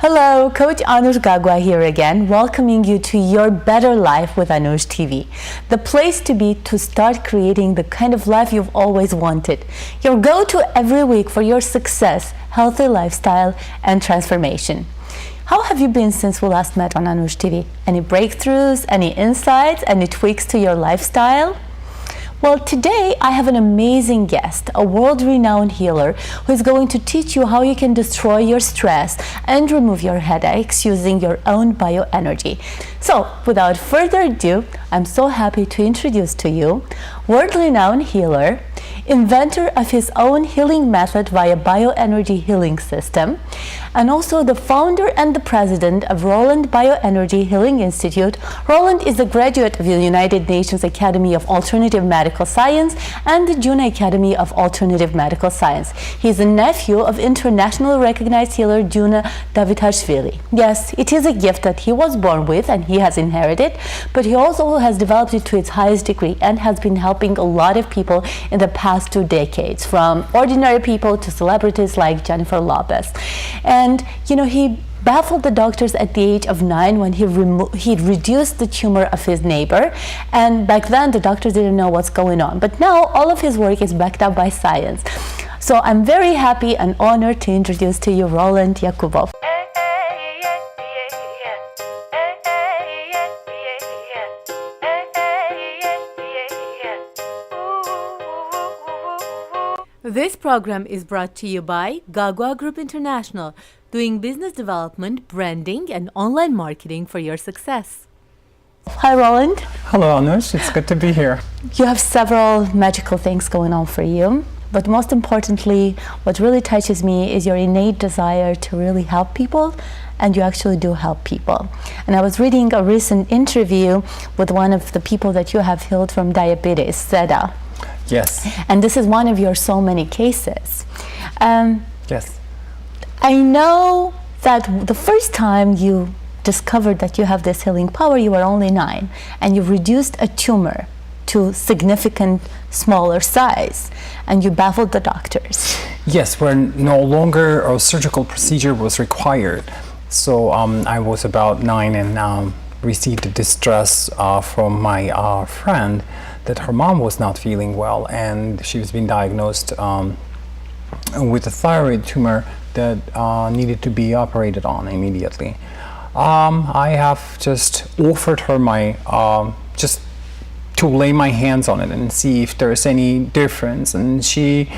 Hello, Coach Anush Gagua here again, welcoming you to Your Better Life with AnushTV, the place to be to start creating the kind of life you've always wanted. Your go-to every week for your success, healthy lifestyle, and transformation. How have you been since we last met on AnushTV? Any breakthroughs, any insights, any tweaks to your lifestyle? Well, today I have an amazing guest, a world-renowned healer who is going to teach you how you can destroy your stress and remove your headaches using your own bioenergy. So, without further ado, I'm so happy to introduce to you world-renowned healer, inventor of his own healing method via bioenergy healing system, and also the founder and the president of Roland Bioenergy Healing Institute. Roland is a graduate of the United Nations Academy of Alternative Medical Science and the Juna Academy of Alternative Medical Science. He is a nephew of internationally recognized healer Juna Davitashvili. Yes, it is a gift that he was born with and he has inherited, but he also has developed it to its highest degree and has been helping a lot of people in the past 2 decades, from ordinary people to celebrities like Jennifer Lopez. And you know, he baffled the doctors at the age of 9 when he reduced the tumor of his neighbor, and back then the doctors didn't know what's going on, but now all of his work is backed up by science. So I'm very happy and honored to introduce to you Roland Yakubov. This program is brought to you by Gagua Group International, doing business development, branding, and online marketing for your success. Hi, Roland. Hello, Anush. It's good to be here. You have several magical things going on for you, but most importantly, what really touches me is your innate desire to really help people, and you actually do help people. And I was reading a recent interview with one of the people that you have healed from diabetes, Seda. Yes. And this is one of your so many cases. Yes. I know that the first time you discovered that you have this healing power, you were only 9, and you reduced a tumor to significant smaller size, and you baffled the doctors. Yes, where no longer a surgical procedure was required. So I was about 9 and received a distress from my friend that her mom was not feeling well, and she was being diagnosed with a thyroid tumor that needed to be operated on immediately. I have just offered her my just to lay my hands on it and see if there's any difference, and she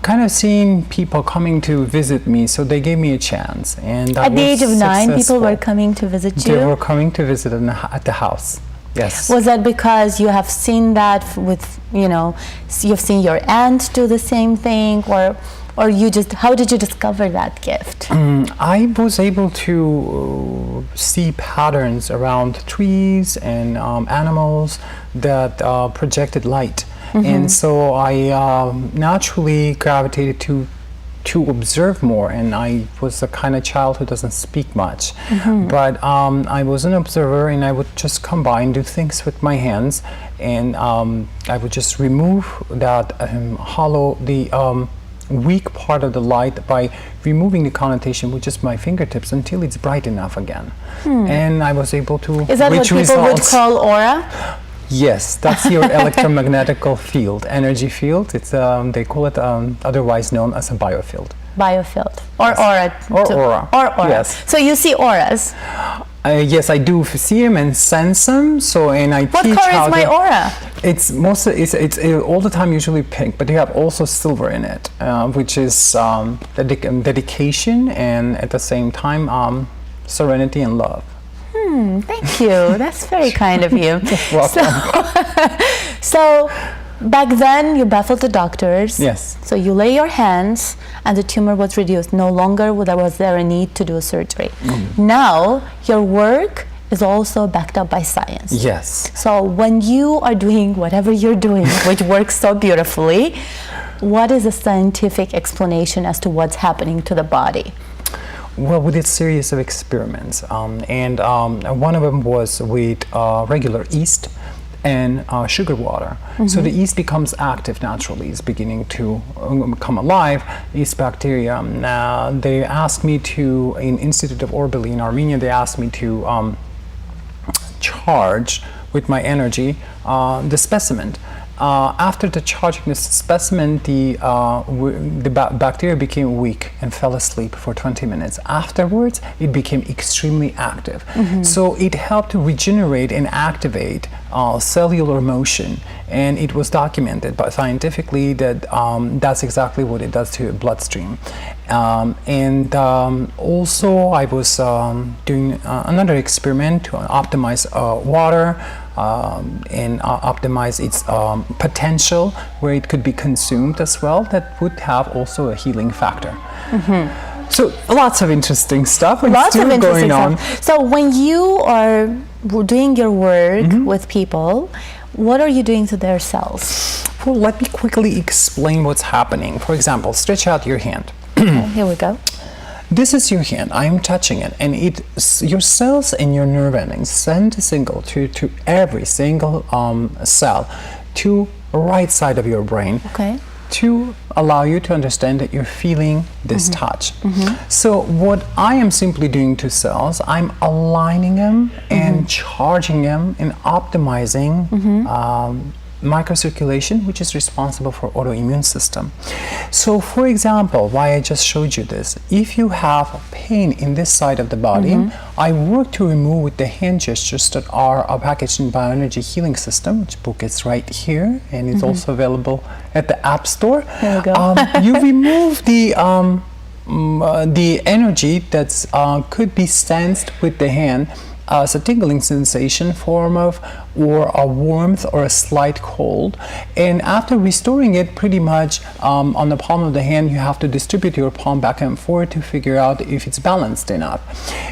kind of seen people coming to visit me, so they gave me a chance. And at the age of 9, people were coming to visit you? They were coming to visit at the house. Yes. Was that because you have seen that with, you know, you've seen your aunt do the same thing, or you just, how did you discover that gift? I was able to see patterns around trees and animals that projected light. And so I naturally gravitated to observe more, and I was the kind of child who doesn't speak much, but I was an observer, and I would just come by and do things with my hands, and I would just remove that the weak part of the light by removing the connotation with just my fingertips until it's bright enough again. And I was able to Is that what people would call aura? Yes, that's your electromagnetical field, energy field. It's they call it otherwise known as a biofield. Biofield, or aura. Or aura. Or aura. Yes. So you see auras. Yes, I do see them and sense them. So, and I what teach color how is my aura? It's mostly it's all the time usually pink, but you have also silver in it, which is dedication and at the same time serenity and love. Thank you. That's very kind of you. Welcome. So back then you baffled the doctors. Yes. So you lay your hands and the tumor was reduced. No longer was there a need to do surgery. Now your work is also backed up by science. Yes. So when you are doing whatever you're doing, which works so beautifully, what is a scientific explanation as to what's happening to the body? Well, we did a series of experiments, and one of them was with regular yeast, and sugar water. So the yeast becomes active naturally. It's beginning to come alive. Yeast bacteria. They asked me to, in Institute of Orbili in Armenia, they asked me to charge with my energy the specimen. After the charging the specimen, the bacteria became weak and fell asleep for 20 minutes. Afterwards, it became extremely active. So it helped to regenerate and activate cellular motion. And it was documented by scientifically that that's exactly what it does to your bloodstream. Also, I was doing another experiment to optimize water and optimize its potential where it could be consumed as well. That would have also a healing factor. So lots of interesting stuff. Lots of interesting stuff. So when you are doing your work with people, what are you doing to their cells? Well, let me quickly explain what's happening. For example, stretch out your hand. Okay, here we go. This is your hand. I am touching it, and your cells and your nerve endings send a signal to every single cell to right side of your brain. Okay. To allow you to understand that you're feeling this touch. So what I am simply doing to cells, I'm aligning them and charging them and optimizing microcirculation, which is responsible for autoimmune system. So for example, why I just showed you this, if you have pain in this side of the body, I work to remove with the hand gestures that are packaged in Bioenergy Healing System, which book is right here, and it's also available at the App Store. There we go. You remove the energy that's could be sensed with the hand as a tingling sensation, form of, or a warmth or a slight cold. And after restoring it, pretty much on the palm of the hand, you have to distribute your palm back and forth to figure out if it's balanced enough.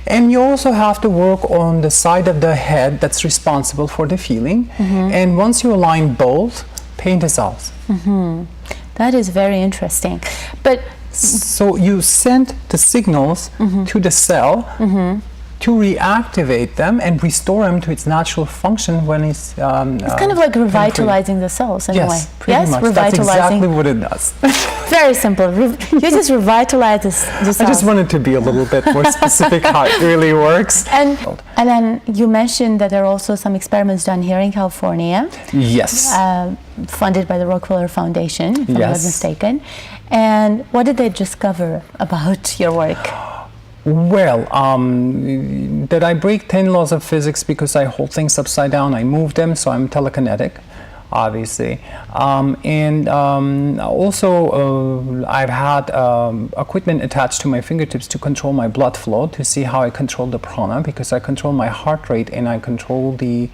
And you also have to work on the side of the head that's responsible for the feeling. And once you align both, pain dissolves. That is very interesting. But so you send the signals to the cell to reactivate them and restore them to its natural function when it's kind of like revitalizing the cells in a way. Pretty much. That's exactly what it does. Very simple. You just revitalize the cells. I just wanted to be a little bit more specific how it really works. And then you mentioned that there are also some experiments done here in California. Yes. Funded by the Rockefeller Foundation, if I'm not mistaken. And what did they discover about your work? Well, that I break 10 laws of physics because I hold things upside down, I move them, so I'm telekinetic, obviously. Also, I've had equipment attached to my fingertips to control my blood flow, to see how I control the prana, because I control my heart rate and I control the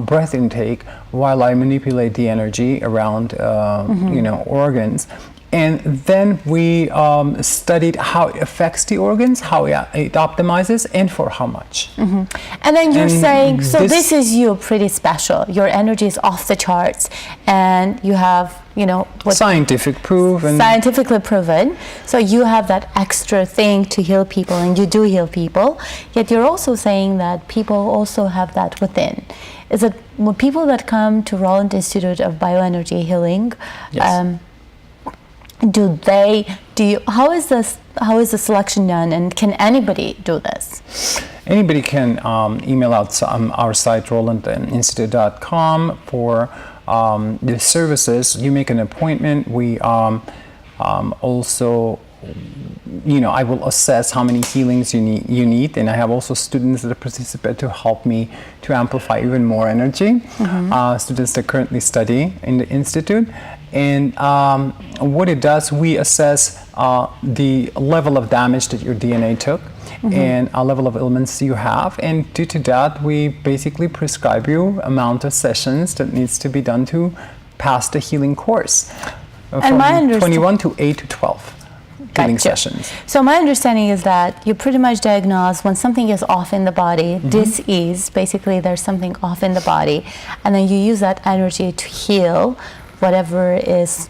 breath intake while I manipulate the energy around, organs. And then we studied how it affects the organs, how it optimizes, and for how much. And then you're saying, so this is you pretty special. Your energy is off the charts, and you have, scientific proof. And scientifically proven. So you have that extra thing to heal people, and you do heal people. Yet you're also saying that people also have that within. Is it when people that come to Roland Institute of Bioenergy Healing? Yes. How is the selection done, and can anybody do this? Anybody can email out our site rolandinstitute.com for the services. You make an appointment. We also, I will assess how many healings you need, and I have also students that participate to help me to amplify even more energy. Students that currently study in the institute. And what it does, we assess the level of damage that your DNA took and a level of ailments you have. And due to that, we basically prescribe you amount of sessions that needs to be done to pass the healing course. And from 21 to 8 to 12 healing sessions. So my understanding is that you pretty much diagnose when something is off in the body, dis-ease, basically there's something off in the body, and then you use that energy to heal whatever is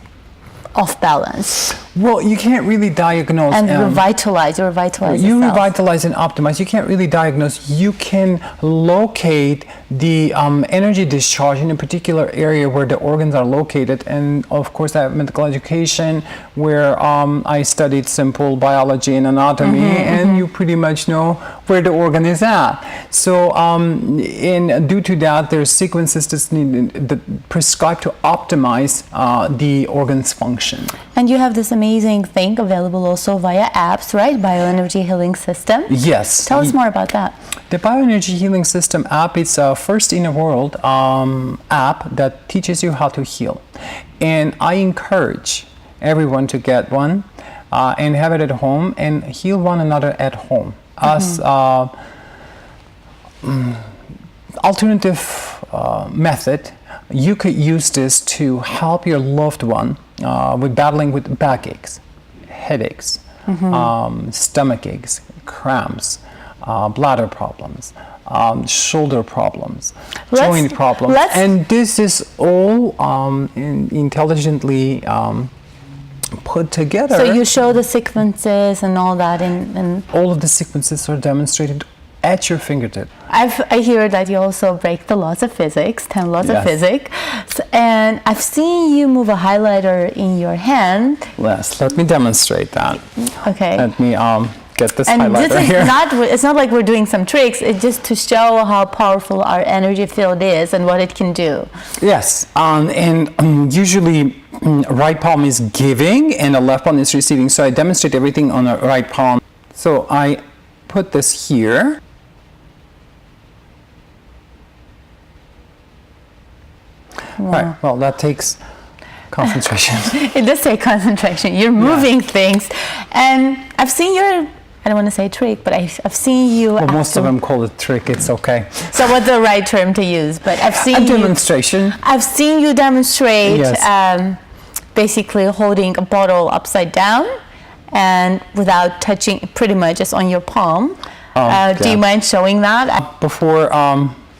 off balance. Well, you can't really diagnose and revitalize. You revitalize. You yourself. revitalize and optimize. You can't really diagnose. You can locate the energy discharge in a particular area where the organs are located. And of course, I have medical education where I studied simple biology and anatomy, and you pretty much know where the organ is at. So, and due to that, there's sequences that prescribed to optimize the organ's function. And you have this amazing thing available also via apps, right? Bioenergy Healing System. Yes. Tell us more about that. The Bioenergy Healing System app is a first in the world app that teaches you how to heal. And I encourage everyone to get one and have it at home and heal one another at home. As alternative method, you could use this to help your loved one with battling with backaches, headaches, stomach aches, cramps, bladder problems, shoulder problems, joint problems, and this is all intelligently put together. So you show the sequences and all that, and all of the sequences are demonstrated at your fingertip. I hear that you also break the laws of physics, 10 laws of physics, and I've seen you move a highlighter in your hand. Yes, let me demonstrate that. Okay. Let me get this and highlighter this is here. It's not like we're doing some tricks. It's just to show how powerful our energy field is and what it can do. Yes, and usually right palm is giving and the left palm is receiving. So I demonstrate everything on the right palm. So I put this here. Wow. Right. Well, that takes concentration. It does take concentration. You're moving things, and I've seen your. I don't want to say trick, but I've seen you. Well, most of them call it trick. It's okay. So what's the right term to use? But I've seen a demonstration. I've seen you demonstrate. Yes. Basically holding a bottle upside down, and without touching, pretty much just on your palm. Do you mind showing that? Before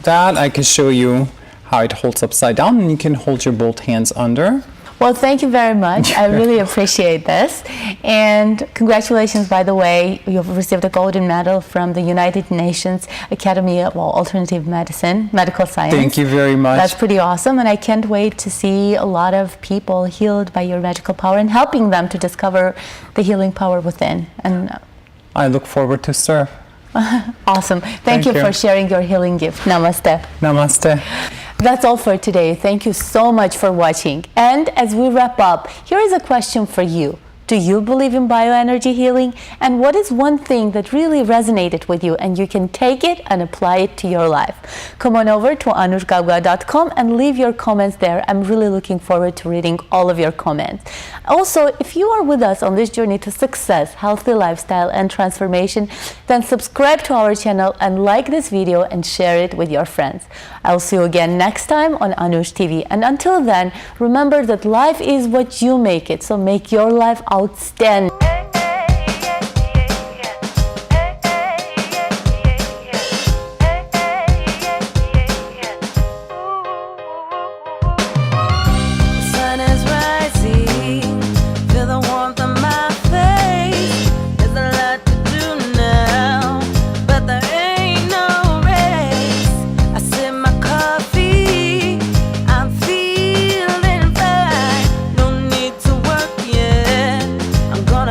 that, I can show you how it holds upside down, and you can hold your both hands under. Well, thank you very much. I really appreciate this. And congratulations, by the way. You've received a golden medal from the United Nations Academy of Alternative Medicine, Medical Science. Thank you very much. That's pretty awesome. And I can't wait to see a lot of people healed by your magical power and helping them to discover the healing power within. And I look forward to serve. Awesome. Thank you for sharing your healing gift. Namaste. Namaste. That's all for today. Thank you so much for watching. And as we wrap up, here is a question for you. Do you believe in bioenergy healing? And what is one thing that really resonated with you and you can take it and apply it to your life? Come on over to AnushGagua.com and leave your comments there. I'm really looking forward to reading all of your comments. Also, if you are with us on this journey to success, healthy lifestyle and transformation, then subscribe to our channel and like this video and share it with your friends. I'll see you again next time on AnushTV. And until then, remember that life is what you make it. So make your life outstanding.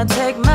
Take my